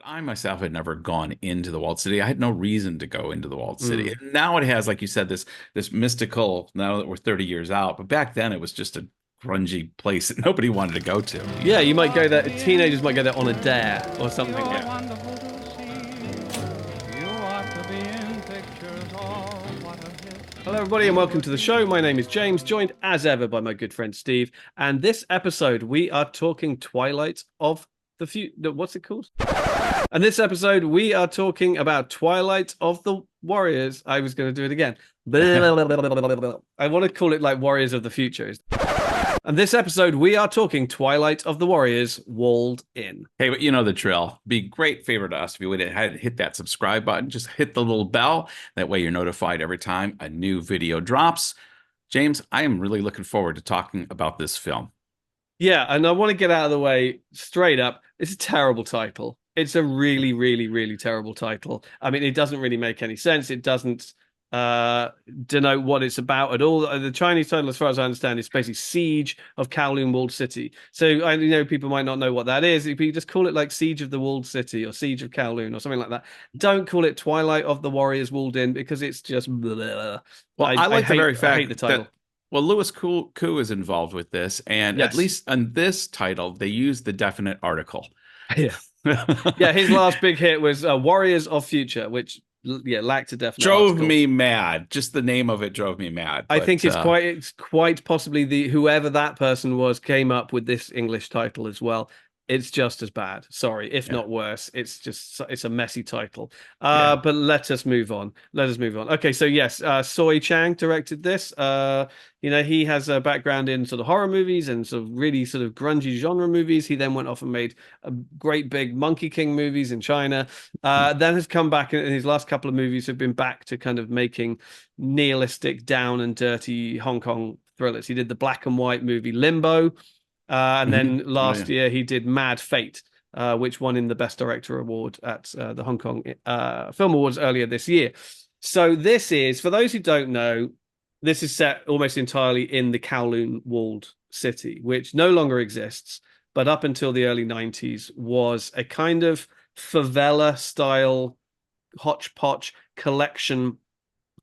I myself had never gone into the walled city. I had no reason to go into the walled city. Mm. And now it has, like you said, this mystical, now that we're 30 years out, but back then it was just a grungy place that nobody wanted to go to. Yeah, you might go there. Teenagers might go there on a dare or something. Yeah. Yeah. Hello, everybody, and welcome to the show. My name is James, joined as ever by my good friend Steve. And this episode, we are talking Twilight of the Future. What's it called? And this episode, we are talking about Twilight of the Warriors. I was going to do it again. I want to call it like Warriors of the Future. And this episode, we are talking Twilight of the Warriors Walled In. Hey, but you know the drill. Be a great favor to us if you would hit that subscribe button. Just hit the little bell. That way you're notified every time a new video drops. James, I am really looking forward to talking about this film. Yeah, and I want to get out of the way straight up. It's a terrible title. It's a really, really, really terrible title. I mean, it doesn't really make any sense. It doesn't denote what it's about at all. The Chinese title, as far as I understand, is basically Siege of Kowloon Walled City. So I know people might not know what that is. If you just call it like Siege of the Walled City or Siege of Kowloon or something like that. Don't call it Twilight of the Warriors Walled In because it's just blah. Well, I like the very I hate the fact title. that, well, Lewis Koo is involved with this, and at Yes. least on this title, they use the definite article. Yeah. Yeah, his last big hit was Warriors of Future, which lacked a definite Drove article. me mad. Just the name of it drove me mad. I But think it's quite possibly the whoever that person was came up with this English title as well. It's just as bad. Sorry, if yeah, not worse. It's a messy title. yeah. But let us move on. Let us move on. Okay, so yes, Soy Chang directed this. He has a background in sort of horror movies and sort of really sort of grungy genre movies. He then went off and made a great big Monkey King movies in China. Then has come back, and his last couple of movies have been back to kind of making nihilistic, down and dirty Hong Kong thrillers. He did the black and white movie Limbo. And then last year he did Mad Fate, which won in the Best Director Award at the Hong Kong Film Awards earlier this year. So this is, for those who don't know, this is set almost entirely in the Kowloon walled city, which no longer exists, but up until the early 90s was a kind of favela style hodgepodge collection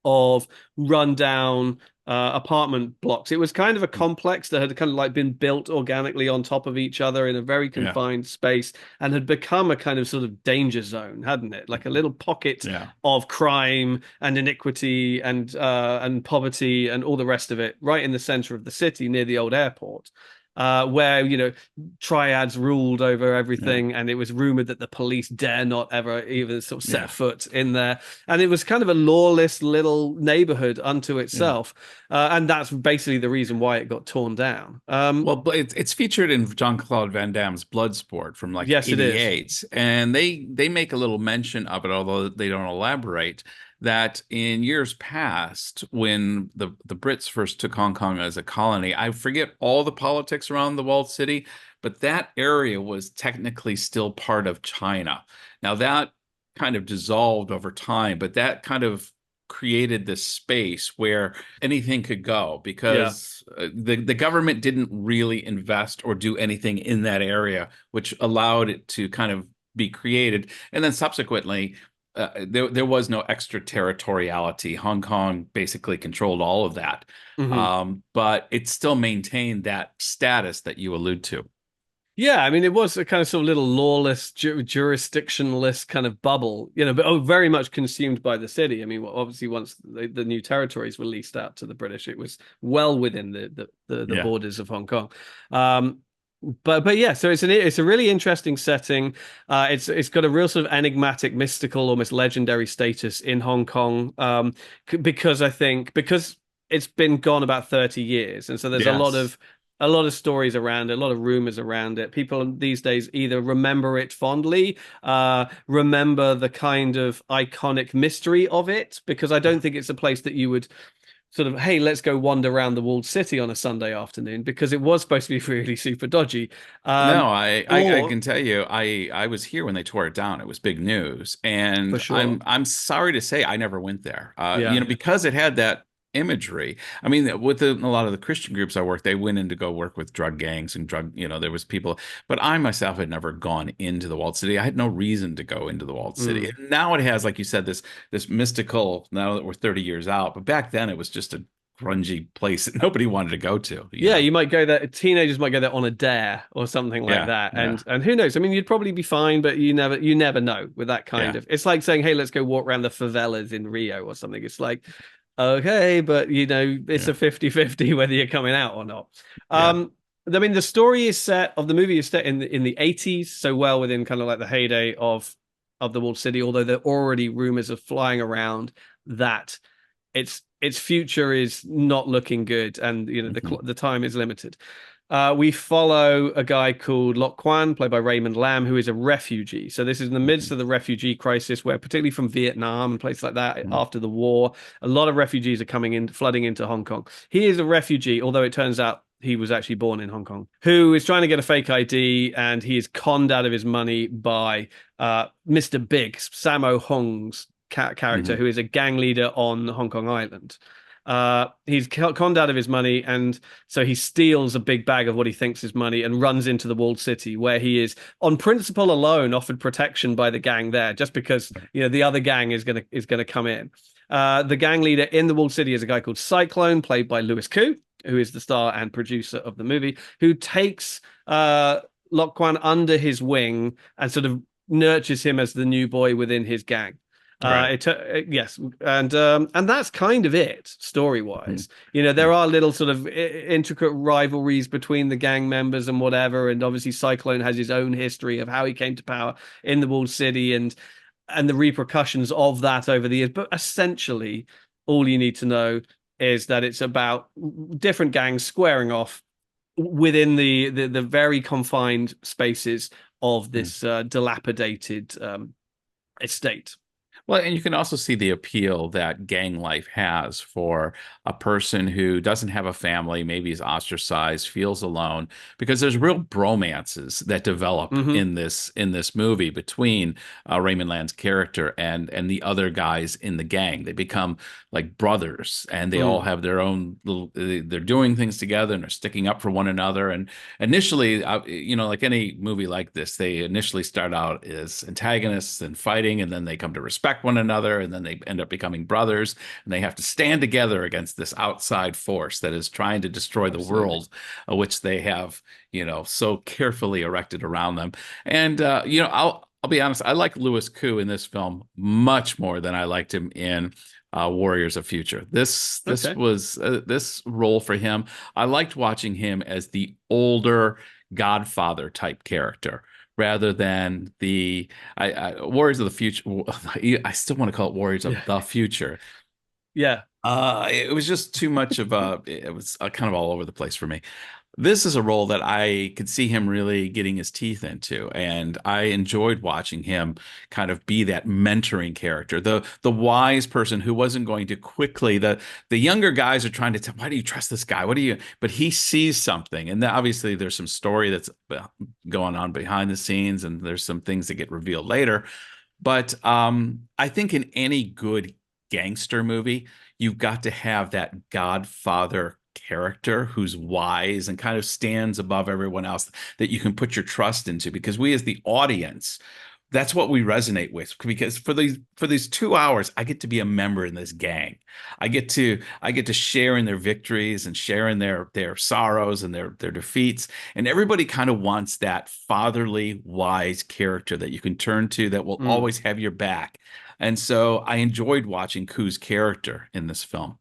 of rundown apartment blocks. It was kind of a complex that had kind of like been built organically on top of each other in a very confined space and had become a kind of sort of danger zone, hadn't it? Like a little pocket of crime and iniquity and poverty and all the rest of it right in the center of the city near the old airport. Where triads ruled over everything, and it was rumored that the police dare not ever even sort of set foot in there, and it was kind of a lawless little neighborhood unto itself, and that's basically the reason why it got torn down. Well, it's featured in Jean-Claude Van Damme's Bloodsport from like yes, 88, and they make a little mention of it, although they don't elaborate. That in years past, when the Brits first took Hong Kong as a colony, I forget all the politics around the walled city, but that area was technically still part of China. Now that kind of dissolved over time, but that kind of created this space where anything could go because the government didn't really invest or do anything in that area, which allowed it to kind of be created. And then subsequently, there was no extraterritoriality. Hong Kong basically controlled all of that. But it still maintained that status that you allude to. Yeah, I mean, it was a kind of sort of little lawless, jurisdictionless kind of bubble, but very much consumed by the city. I mean, obviously, once the new territories were leased out to the British, it was well within the borders of Hong Kong. But yeah, so it's a really interesting setting. It's got a real sort of enigmatic, mystical, almost legendary status in Hong Kong. Because it's been gone about 30 years, and so there's a lot of stories around it, a lot of rumors around it. People these days either remember it fondly, remember the kind of iconic mystery of it, because I don't think it's a place that you would sort of, hey, let's go wander around the walled city on a Sunday afternoon, because it was supposed to be really super dodgy. No, I can tell you, I was here when they tore it down. It was big news, and For sure. I'm sorry to say I never went there. Because it had that imagery. I mean, a lot of the Christian groups I worked, they went in to go work with drug gangs and there was people, but I myself had never gone into the walled city. I had no reason to go into the walled city. Mm. Now it has, like you said, this mystical, now that we're 30 years out, but back then it was just a grungy place that nobody wanted to go to, you Yeah, know? you might go there. Teenagers might go there on a dare or something like Yeah, that, yeah, and who knows? I mean, you'd probably be fine, but you never know with that kind yeah, of. It's like saying, "Hey, let's go walk around the favelas in Rio or something." It's like, okay, but it's yeah, a 50-50 whether you're coming out or not. yeah. I mean, the story is set of the movie is set in the 80s, so well within kind of like the heyday of the walled city. Although there are already rumors of flying around that its future is not looking good, and Mhm, the time is limited. We follow a guy called Lok Kwan, played by Raymond Lam, who is a refugee. So this is in the midst mhm, of the refugee crisis, where particularly from Vietnam and places like that mhm. after the war, a lot of refugees are coming in, flooding into Hong Kong. He is a refugee, although it turns out he was actually born in Hong Kong, who is trying to get a fake ID, and he is conned out of his money by Mr. Big, Sammo Hung's character, Mhm. who is a gang leader on Hong Kong Island. He's conned out of his money, and so he steals a big bag of what he thinks is money and runs into the walled city, where he is, on principle alone, offered protection by the gang there, just because the other gang is gonna come in. The gang leader in the walled city is a guy called Cyclone, played by Louis Koo, who is the star and producer of the movie, who takes Lok Kwan under his wing and sort of nurtures him as the new boy within his gang. Right. Yes, and that's kind of it story Mhm. wise. There are little sort of intricate rivalries between the gang members and whatever, and obviously Cyclone has his own history of how he came to power in the walled city and the repercussions of that over the years. But essentially, all you need to know is that it's about different gangs squaring off within the very confined spaces of Mhm. this dilapidated estate. Well, and you can also see the appeal that gang life has for a person who doesn't have a family, maybe is ostracized, feels alone, because there's real bromances that develop Hmm. in this movie between Raymond Land's character and the other guys in the gang. They become like brothers, and they all Mm. have their own little. They're doing things together, and they're sticking up for one another. And initially, like any movie like this, they initially start out as antagonists and fighting, and then they come to respect one another, and then they end up becoming brothers, and they have to stand together against this outside force that is trying to destroy the Absolutely. world, which they have, so carefully erected around them. And I'll be honest, I like Louis Koo in this film much more than I liked him in Warriors of Future. This Okay. was this role for him. I liked watching him as the older Godfather type character rather than Warriors of the Future. I still want to call it Warriors Yeah. of the Future. Yeah. It was just too much of it was kind of all over the place for me. This is a role that I could see him really getting his teeth into, and I enjoyed watching him kind of be that mentoring character, the wise person who wasn't going to quickly. The younger guys are trying to tell, why do you trust this guy? What do you? But he sees something, and obviously there's some story that's going on behind the scenes, and there's some things that get revealed later. But I think in any good gangster movie, you've got to have that Godfather character who's wise and kind of stands above everyone else that you can put your trust into, because we as the audience, that's what we resonate with, because for these 2 hours I get to be a member in this gang. I get to share in their victories and share in their sorrows and their defeats, and everybody kind of wants that fatherly wise character that you can turn to that will Mm. always have your back. And so I enjoyed watching Koo's character in this film.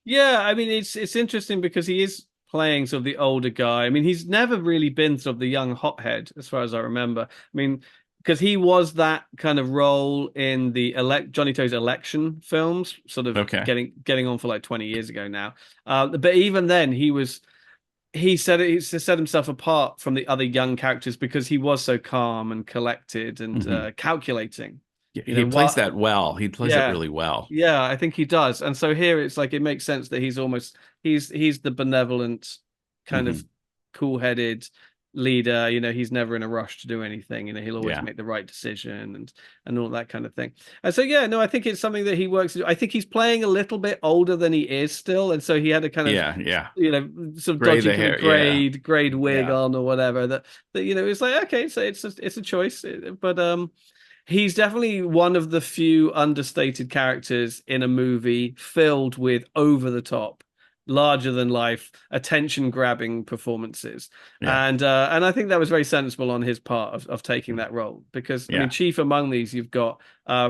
Yeah, I mean it's interesting because he is playing sort of the older guy. I mean, he's never really been sort of the young hothead, as far as I remember. I mean, because he was that kind of role in the Johnny To's election films, sort of Okay. getting on for like 20 years ago now. But even then, he set himself apart from the other young characters because he was so calm and collected and Hmm. calculating. Yeah, You he know plays what? that well. He plays it Yeah, really well. yeah, I think he does. And so here it's like it makes sense that he's the benevolent, kind of Hmm. cool-headed, leader. He's never in a rush to do anything. He'll always Yeah. make the right decision and all that kind of thing. And so yeah, no, I think it's something that he works. I think he's playing a little bit older than he is still, and so he had a kind of Yeah. Yeah. sort of Gray dodgy the kind of hair. Yeah. grade wig Yeah. on or whatever. That it's like, okay, so it's a choice, but he's definitely one of the few understated characters in a movie filled with over the top, larger than life, attention grabbing performances. Yeah. And I think that was very sensible on his part of taking that role, because I mean, Yeah. chief among these, you've got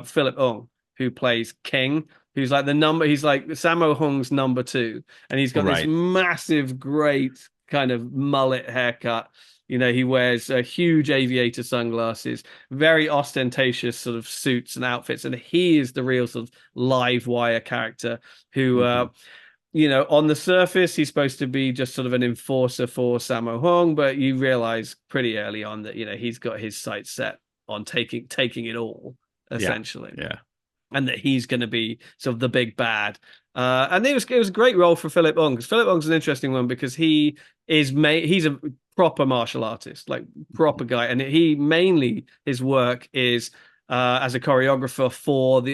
Philip Ung, who plays King, who's like he's like Sammo Hung's number two, and he's got this Right. massive, great kind of mullet haircut. He wears huge aviator sunglasses, very ostentatious sort of suits and outfits, and he is the real sort of live wire character who, Hmm. on the surface, he's supposed to be just sort of an enforcer for Sammo Hung, but you realize pretty early on that, he's got his sights set on taking it all, Yeah. essentially, Yeah. and that he's going to be sort of the big bad. And it was a great role for Philip Ung, because Philip Ung's an interesting one because he's a proper martial artist, like proper guy, and his work is as a choreographer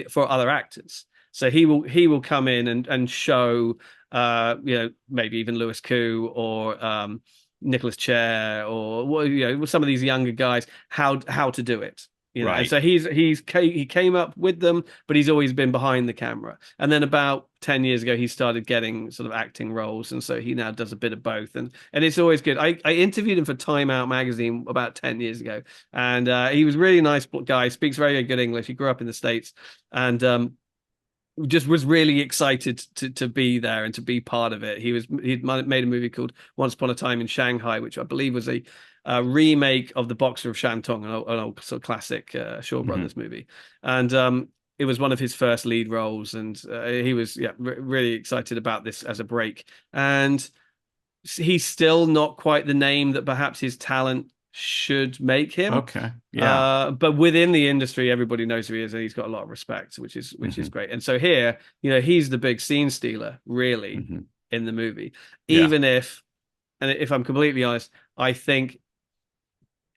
for other actors. So he will come in and show maybe even Lewis Koo or Nicholas Chair or some of these younger guys how to do it. And Right. so he came up with them, but he's always been behind the camera. And then about 10 years ago, he started getting sort of acting roles, and so he now does a bit of both. And it's always good. I interviewed him for Time Out magazine about 10 years ago, and he was a really nice guy. Speaks very good English. He grew up in the States, and just was really excited to be there and to be part of it. He'd made a movie called Once Upon a Time in Shanghai, which I believe was a remake of The Boxer of Shantung, an old sort of classic Shaw Hmm. Brothers movie, and it was one of his first lead roles, and he was really excited about this as a break. And he's still not quite the name that perhaps his talent should make him. Okay. Yeah. But within the industry, everybody knows who he is, and he's got a lot of respect, which is Hmm. great. And so here, he's the big scene stealer, really, Hmm. in the movie. Yeah. Even if I'm completely honest, I think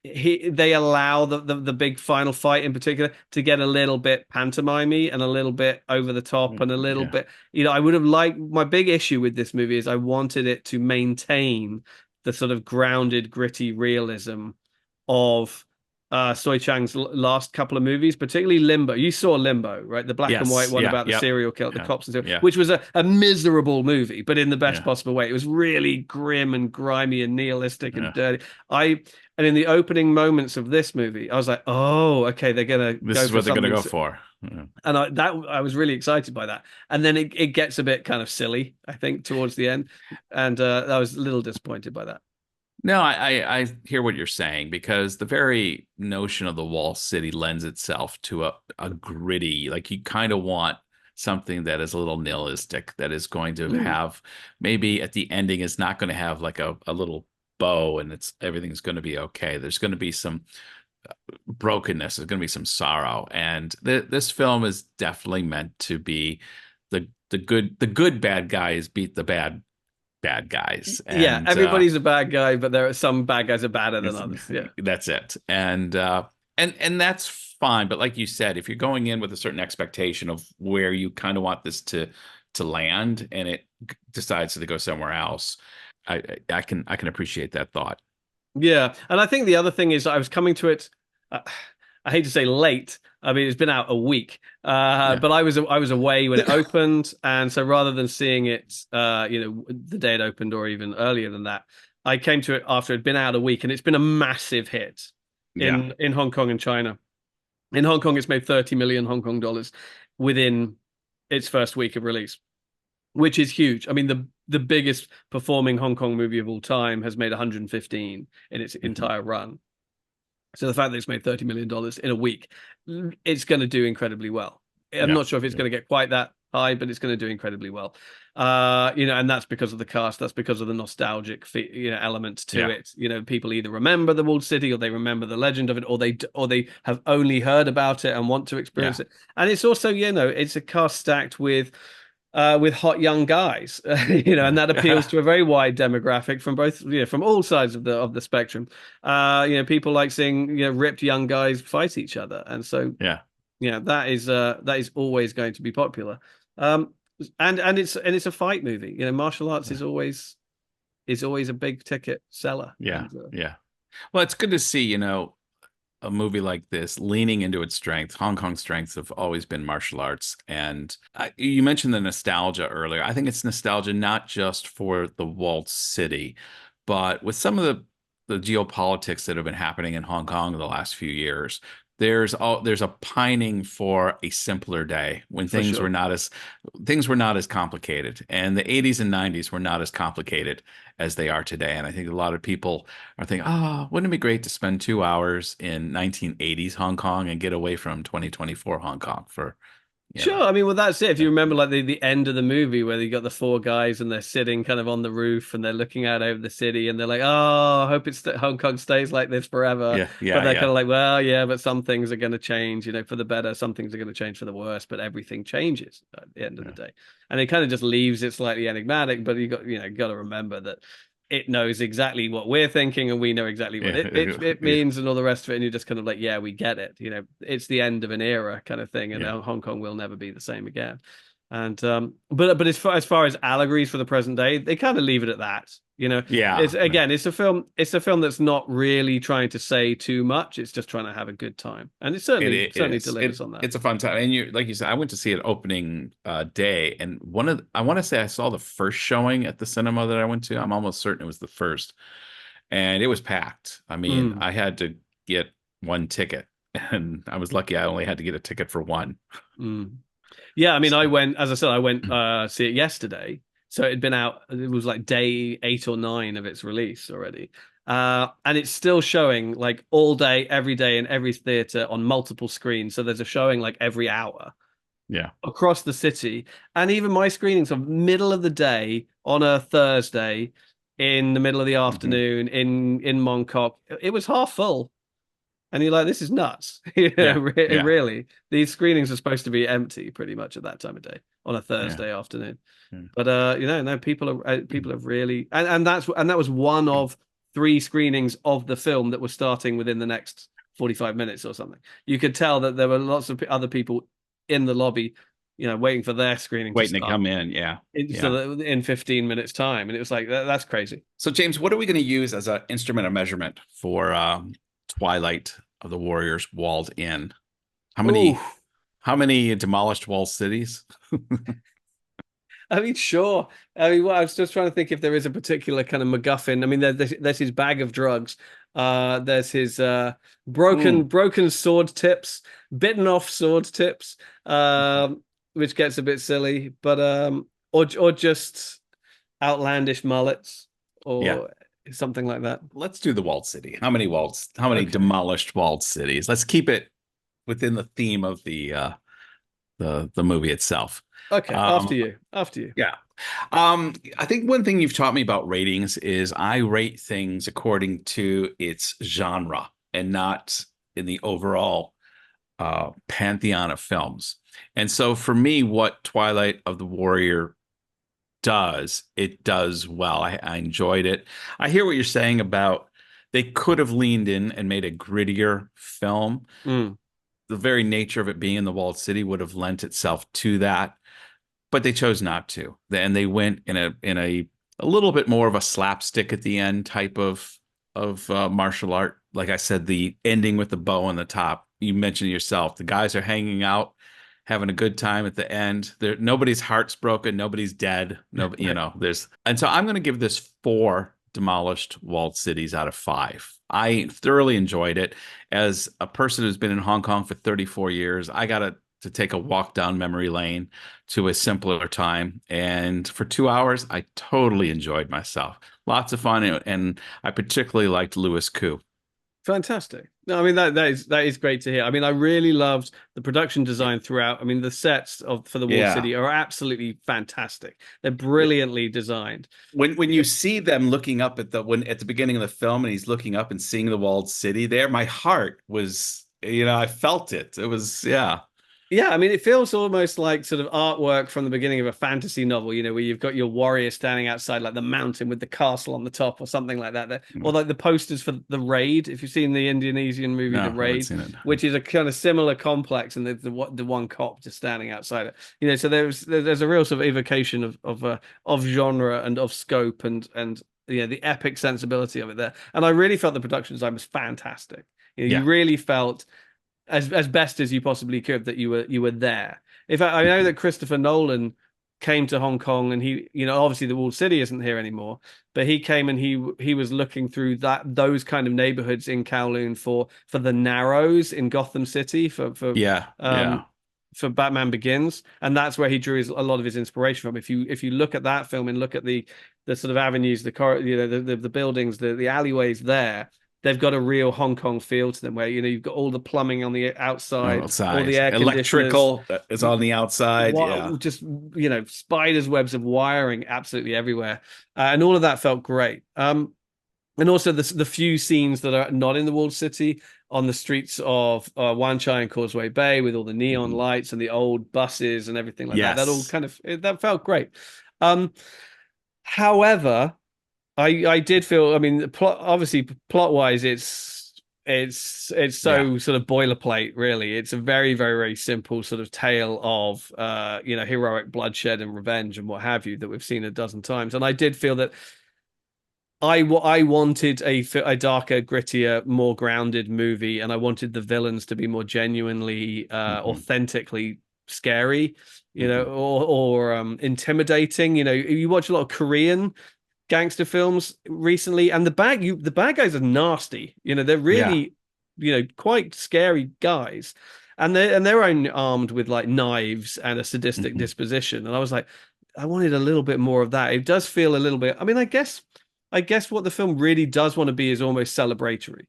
they allow the big final fight in particular to get a little bit pantomimey and a little bit over the top and a little Yeah. bit, I would have liked, my big issue with this movie is I wanted it to maintain the sort of grounded, gritty realism of Soy Chang's last couple of movies, particularly Limbo. You saw Limbo, right? The black and white Yes. one Yeah. about the Yep. serial killer, the Yeah. cops and stuff, Yeah. which was a miserable movie, but in the best Yeah. possible way. It was really grim and grimy and nihilistic and Yeah. dirty. And in the opening moments of this movie, I was like, oh, okay, they're gonna This go is for what they're gonna something. go for. Yeah. And I was really excited by that. And then it gets a bit kind of silly, I think, towards the end. And I was a little disappointed by that. No, I hear what you're saying, because the very notion of the wall city lends itself to a gritty, like you kind of want something that is a little nihilistic, that is going to Mm. have, maybe at the ending is not going to have like a little bow and everything's going to be okay. There's going to be some brokenness. There's going to be some sorrow, and this film is definitely meant to be the good bad guys beat the bad guys, Yeah, and everybody's a bad guy, but there are some bad guys are badder than others. Yeah. that's it. And that's fine. But like you said, if you're going in with a certain expectation of where you kind of want this to land, and it decides to go somewhere else, I can appreciate that thought. Yeah, and I think the other thing is I was coming to it. Uh, I hate to say late. I mean, it's been out a week, Yeah. but I was away when it opened, and so rather than seeing it, the day it opened or even earlier than that, I came to it after it had been out a week, and it's been a massive hit Yeah. in Hong Kong and China. In Hong Kong, it's made 30 million Hong Kong dollars within its first week of release, which is huge. I mean, the biggest performing Hong Kong movie of all time has made 115 in its Mhm. entire run. So the fact that it's made $30 million in a week, it's going to do incredibly well. I'm Yeah. not sure if it's Yeah. going to get quite that high, but it's going to do incredibly well. And that's because of the cast. That's because of the nostalgic, element to Yeah. it. People either remember the walled city, or they remember the legend of it, or they have only heard about it and want to experience Yeah. it. And it's also, it's a cast stacked with with hot young guys, and that appeals Yeah. to a very wide demographic from both, from all sides of the spectrum. People like seeing ripped young guys fight each other, and so Yeah. that is always going to be popular. Um, and it's a fight movie. Martial arts is always a big ticket seller, Yeah. and Yeah. Well, it's good to see, a movie like this leaning into its strength. Hong Kong's strengths have always been martial arts. And you mentioned the nostalgia earlier. I think it's nostalgia not just for the walled city, but with some of the geopolitics that have been happening in Hong Kong in the last few years. There's a pining for a simpler day when for sure. things were not as complicated, and the 80s and 90s were not as complicated as they are today. And I think a lot of people are thinking, oh, wouldn't it be great to spend 2 hours in 1980s Hong Kong and get away from 2024 Hong Kong for, you know, Sure. I mean, well, that's it. If you yeah, remember, like the end of the movie where you got the four guys and they're sitting kind of on the roof and they're looking out over the city and they're like, "Oh, I hope Hong Kong stays like this forever." yeah, But yeah, they're kind yeah, of like, "Well, yeah, but some things are going to change, for the better. Some things are going to change for the worse, but everything changes at the end of the yeah, day." And it kind of just leaves it slightly enigmatic. But got to remember that it knows exactly what we're thinking and we know exactly what yeah, it yeah, means and all the rest of it, and you're just kind of like, yeah, we get it. It's the end of an era kind of thing, and yeah, Hong Kong will never be the same again. And but as far as allegories for the present day, they kind of leave it at that. yeah. It's again, it's a film that's not really trying to say too much. It's just trying to have a good time, and it certainly It certainly is. delivers on that. It's a fun time. And like you said, I went to see it opening day, and I want to say I saw the first showing at the cinema that I went to. I'm almost certain it was the first, and it was packed. I mean, Mm, I had to get one ticket, and I was lucky I only had to get a ticket for one. mm. Yeah, I mean, So, as I said, I went see it yesterday. So it had been out, it was like day 8 or 9 of its release already. And it's still showing like all day, every day in every theater on multiple screens. So there's a showing like every hour yeah. across the city. And even my screenings of middle of the day on a Thursday in the middle of the Hmm. afternoon in Mongkok, it was half full. And you're like, this is nuts. Yeah. Yeah. Really. These screenings are supposed to be empty pretty much at that time of day on a Yeah. Thursday afternoon. Yeah. But no, people have really, and that was one of 3 screenings of the film that was starting within the next 45 minutes or something. You could tell that there were lots of other people in the lobby, waiting for their screening to Waiting to start come in. Yeah. so Yeah. that in 15 minutes time. And it was like, that's crazy. So, James, what are we going to use as an instrument of measurement for Twilight of the Warriors Walled In? How Ooh. many how many demolished walled cities? I mean, sure. I mean, well, I was just trying to think if there is a particular kind of MacGuffin. I mean, there's his bag of drugs. There's his Mm, broken sword tips, bitten off sword tips, which gets a bit silly. But or just outlandish mullets yeah. or something like that. Let's do the walled city. How many Okay. demolished walled cities? Let's keep it within the theme of the movie itself. Okay. After Um, you. After you. yeah. I think one thing you've taught me about ratings is I rate things according to its genre and not in the overall pantheon of films. And so for me, what Twilight of the Warrior does, it does well. I enjoyed it. I hear what you're saying about they could have leaned in and made a grittier film. Mm, The very nature of it being in the walled city would have lent itself to that, but they chose not to. And they went in a little bit more of a slapstick at the end type of martial art. Like I said, the ending with the bow on the top. You mentioned yourself. The guys are hanging out, having a good time at the end. There, nobody's heart's broken. Nobody's dead. No, there's. And so I'm going to give this 4 demolished walled cities out of 5. I thoroughly enjoyed it. As a person who's been in Hong Kong for 34 years, I got to take a walk down memory lane to a simpler time. And for 2 hours, I totally enjoyed myself. Lots of fun. And I particularly liked Lewis Koo. fantastic. No, I mean that is great to hear. I mean, I really loved the production design throughout. I mean, the sets for the Walled Yeah. City are absolutely fantastic. They're brilliantly designed. When you see them looking up at the beginning of the film and he's looking up and seeing the walled city there, my heart was, I felt it. It was, yeah. Yeah, I mean, it feels almost like sort of artwork from the beginning of a fantasy novel, where you've got your warrior standing outside like the mountain with the castle on the top or something like that. Or like the posters for The Raid, if you've seen the Indonesian movie The No, I haven't Raid, seen it. which is a kind of similar complex, and the one cop just standing outside it. So there's a real sort of evocation of genre and of scope and the epic sensibility of it there. And I really felt the production design was fantastic. You Yeah. really felt as best as you possibly could that you were there. In fact, I know that Christopher Nolan came to Hong Kong, and he, obviously the walled city isn't here anymore, but he came and he was looking through those kind of neighborhoods in Kowloon for the Narrows in Gotham City Yeah. um Yeah. for Batman Begins, and that's where he drew a lot of his inspiration from. If you look at that film and look at the sort of avenues, the buildings, the alleyways there, they've got a real Hong Kong feel to them, where you've got all the plumbing on the outside, all Outside. the air conditioners, Electrical is on the outside. Yeah. just spiders webs of wiring absolutely everywhere, and all of that felt great. And also the few scenes that are not in the walled city, on the streets of Wan Chai and Causeway Bay, with all the neon Mhm. lights and the old buses and everything like that. That all Yes. kind of that felt great. Um, However, I did feel, I mean, obviously plot wise, it's Yeah. so sort of boilerplate, really. It's a very, very, very simple sort of tale of heroic bloodshed and revenge and what have you, that we've seen a dozen times. And I did feel that I wanted a darker, grittier, more grounded movie, and I wanted the villains to be more genuinely, Hmm. authentically scary, Hmm. or intimidating. You watch a lot of Korean gangster films recently, and the bad guys are nasty. They're Yeah. really, quite scary guys, and they're only armed with like knives and a sadistic Hmm. disposition. And I was like, I wanted a little bit more of that. It does feel a little bit. I mean, I guess what the film really does want to be is almost celebratory.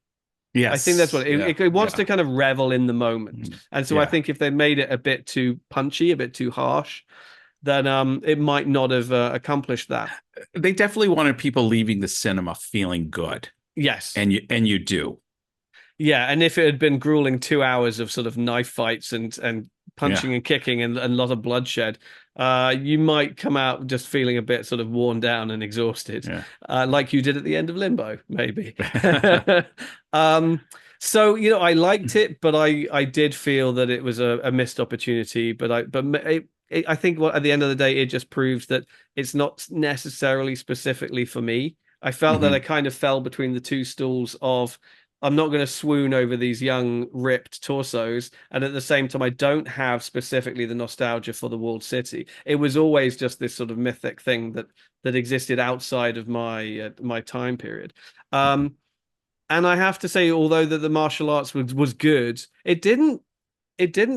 I think that's Yes. what Yeah. it wants Yeah. to kind of revel in the moment. Mhm. And so I Yeah. think if they made it a bit too punchy, a bit too harsh, then it might not have accomplished that. They definitely wanted people leaving the cinema feeling good. Yes. And you do. Yeah, and if it had been grueling 2 hours of sort of knife fights and Yeah. punching and kicking and a lot of bloodshed, you might come out just feeling a bit sort of worn down and exhausted, Yeah. like you did at the end of Limbo, maybe. um, so I liked it, but I did feel that it was a missed opportunity. I think at the end of the day, it just proves that it's not necessarily specifically for me. I felt that I Hmm. kind of fell between the two stools of, I'm not going to swoon over these young, ripped torsos. And at the same time, I don't have specifically the nostalgia for the walled city. It was always just this sort of mythic thing that existed outside of my time period. Um, and I have to say, although the martial arts was good, it didn't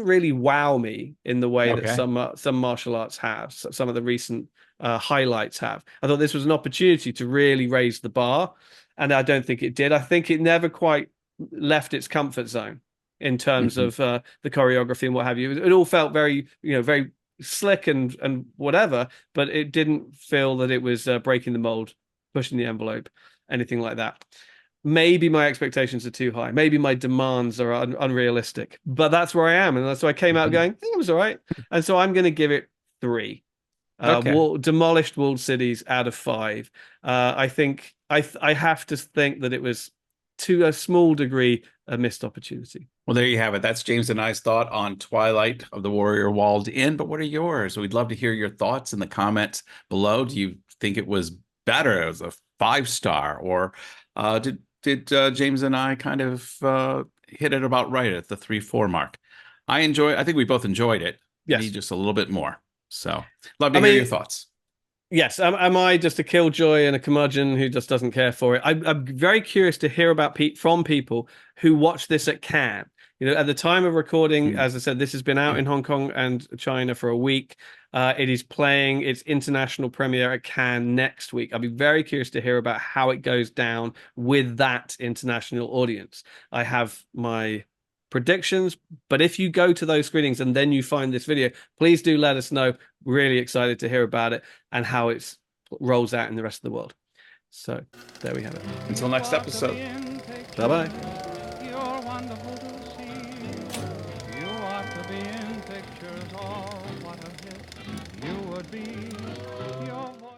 really wow me in the way that Okay. some martial arts have. Some of the recent highlights have. I thought this was an opportunity to really raise the bar, and I don't think it did. I think it never quite left its comfort zone in terms Hmm. of the choreography and what have you. It all felt very, very slick and whatever, but it didn't feel that it was breaking the mold, pushing the envelope, anything like that. Maybe my expectations are too high. Maybe my demands are unrealistic, but that's where I am. And that's why I came out Hmm. going, it was all right. And so I'm going to give it 3. Okay. Demolished walled cities out of 5. I think I have to think that it was, to a small degree, a missed opportunity. Well, there you have it. That's James and I's thought on Twilight of the Warrior Walled In. But what are yours? We'd love to hear your thoughts in the comments below. Do you think it was better as a 5 star, or did James and I kind of hit it about right at the 3-4 mark? I think we both enjoyed it. Me Yes. just a little bit more. So love I to hear your mean, thoughts. yes. Am I just a killjoy and a curmudgeon who just doesn't care for it? I'm very curious to hear about from people who watch this at Cannes. At the time of recording, Mm. as I said, this has been out in Hong Kong and China for a week. It is playing its international premiere at Cannes next week. I'll be very curious to hear about how it goes down with that international audience. I have my predictions, but if you go to those screenings and then you find this video, please do let us know. Really excited to hear about it and how it rolls out in the rest of the world. So there we have it. Until next episode. Bye bye. You're wonderful to see. You ought to be in pictures, oh, what a hit you would be. Your